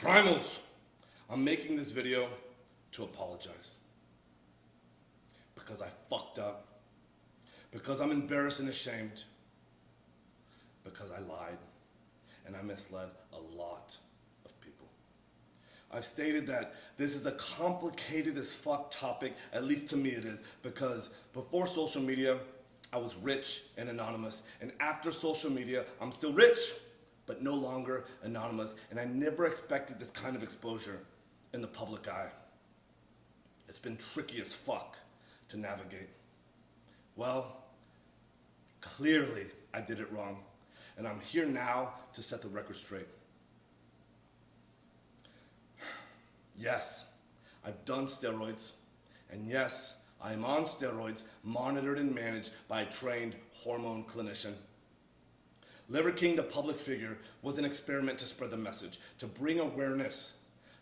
Primals, I'm making this video to apologize. Because I fucked up. Because I'm embarrassed and ashamed. Because I lied. And I misled a lot of people. I've stated that this is a complicated as fuck topic, at least to me it is, because before social media, I was rich and anonymous. And after social media, I'm still rich, but no longer anonymous. And I never expected this kind of exposure in the public eye. It's been tricky as fuck to navigate. Well, clearly I did it wrong. And I'm here now to set the record straight. Yes, I've done steroids. And yes, I am on steroids, monitored and managed by a trained hormone clinician. Liver King, the public figure, was an experiment to spread the message, to bring awareness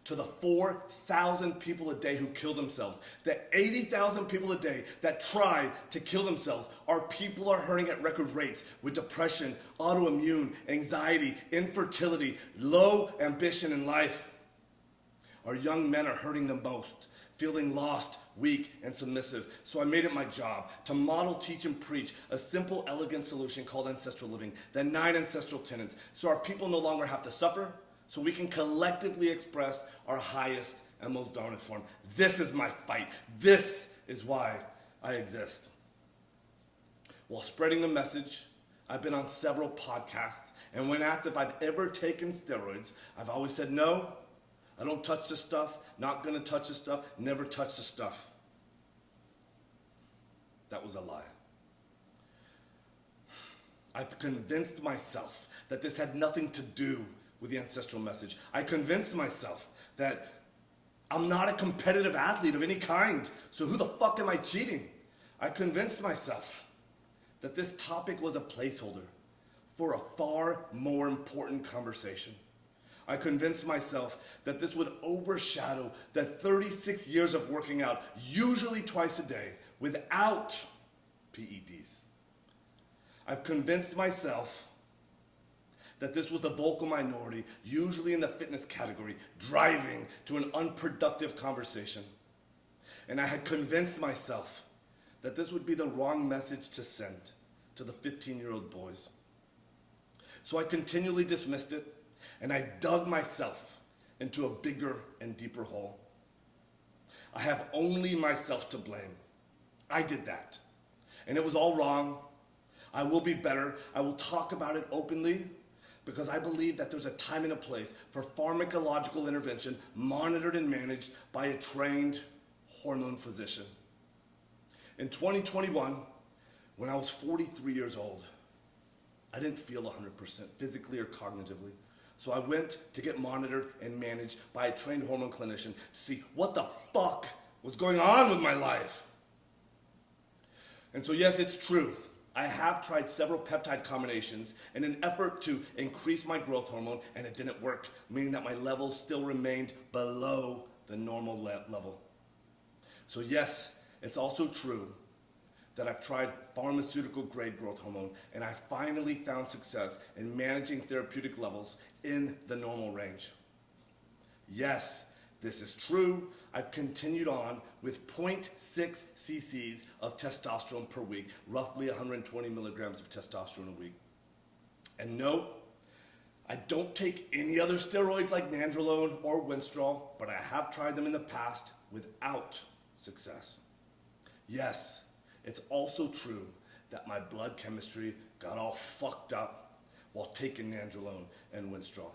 to the 4,000 people a day who kill themselves. The 80,000 people a day that try to kill themselves. Our people are hurting at record rates with depression, autoimmune, anxiety, infertility, low ambition in life. Our young men are hurting the most, feeling lost, weak, and submissive. So I made it my job to model, teach, and preach a simple, elegant solution called ancestral living, the 9 ancestral tenets, so our people no longer have to suffer, so we can collectively express our highest and most dominant form. This is my fight. This is why I exist. While spreading the message, I've been on several podcasts, and when asked if I've ever taken steroids, I've always said no. I don't touch this stuff, not gonna touch this stuff, never touch the stuff. That was a lie. I've convinced myself that this had nothing to do with the ancestral message. I convinced myself that I'm not a competitive athlete of any kind, so who the fuck am I cheating? I convinced myself that this topic was a placeholder for a far more important conversation. I convinced myself that this would overshadow the 36 years of working out, usually twice a day, without PEDs. I've convinced myself that this was the vocal minority, usually in the fitness category, driving to an unproductive conversation. And I had convinced myself that this would be the wrong message to send to the 15-year-old boys. So I continually dismissed it, and I dug myself into a bigger and deeper hole. I have only myself to blame. I did that, and it was all wrong. I will be better. I will talk about it openly, because I believe that there's a time and a place for pharmacological intervention monitored and managed by a trained hormone physician. In 2021, when I was 43 years old, I didn't feel 100% physically or cognitively. So I went to get monitored and managed by a trained hormone clinician to see what the fuck was going on with my life. And so yes, it's true. I have tried several peptide combinations in an effort to increase my growth hormone, and it didn't work, meaning that my levels still remained below the normal level. So yes, it's also true that I've tried pharmaceutical grade growth hormone, and I finally found success in managing therapeutic levels in the normal range. Yes, this is true. I've continued on with 0.6 cc's of testosterone per week, roughly 120 milligrams of testosterone a week. And no, I don't take any other steroids like nandrolone or winstrol, but I have tried them in the past without success. Yes, it's also true that my blood chemistry got all fucked up while taking nandrolone and winstrol.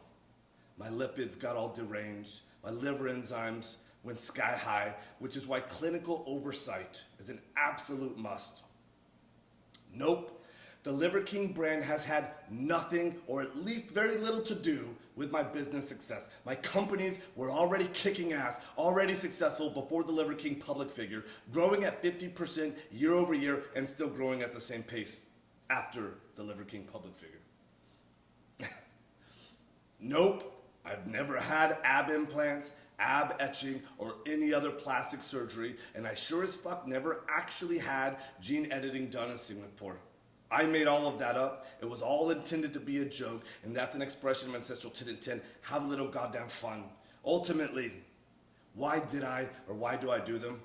My lipids got all deranged. My liver enzymes went sky high, which is why clinical oversight is an absolute must. Nope, the Liver King brand has had nothing, or at least very little, to do with my business success. My companies were already kicking ass, already successful before the Liver King public figure, growing at 50% year over year and still growing at the same pace after the Liver King public figure. Nope. I've never had ab implants, ab etching, or any other plastic surgery, and I sure as fuck never actually had gene editing done in Singapore. I made all of that up. It was all intended to be a joke, and that's an expression of Ancestral 10 and 10. Have a little goddamn fun. Ultimately, why did I, or why do I do them?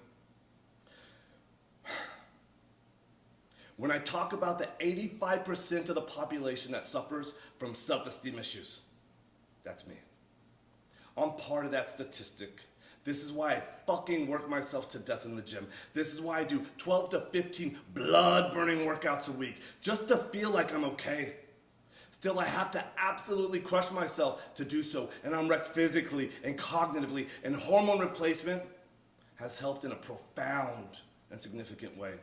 When I talk about the 85% of the population that suffers from self-esteem issues, that's me. I'm part of that statistic. This is why I fucking work myself to death in the gym. This is why I do 12 to 15 blood-burning workouts a week, just to feel like I'm okay. Still, I have to absolutely crush myself to do so, and I'm wrecked physically and cognitively, and hormone replacement has helped in a profound and significant way.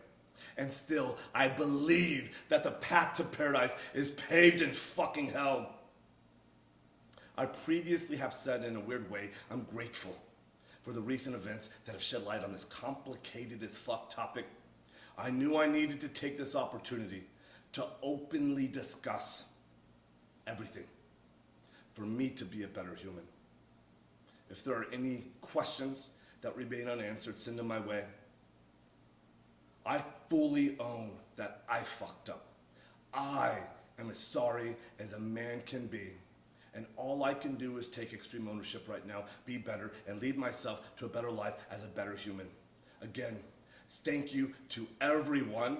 And still, I believe that the path to paradise is paved in fucking hell. I previously have said in a weird way, I'm grateful for the recent events that have shed light on this complicated as fuck topic. I knew I needed to take this opportunity to openly discuss everything for me to be a better human. If there are any questions that remain unanswered, send them my way. I fully own that I fucked up. I am as sorry as a man can be. And all I can do is take extreme ownership right now, be better, and lead myself to a better life as a better human. Again, thank you to everyone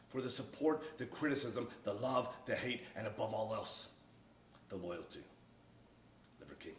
for the support, the criticism, the love, the hate, and above all else, the loyalty. Liver King.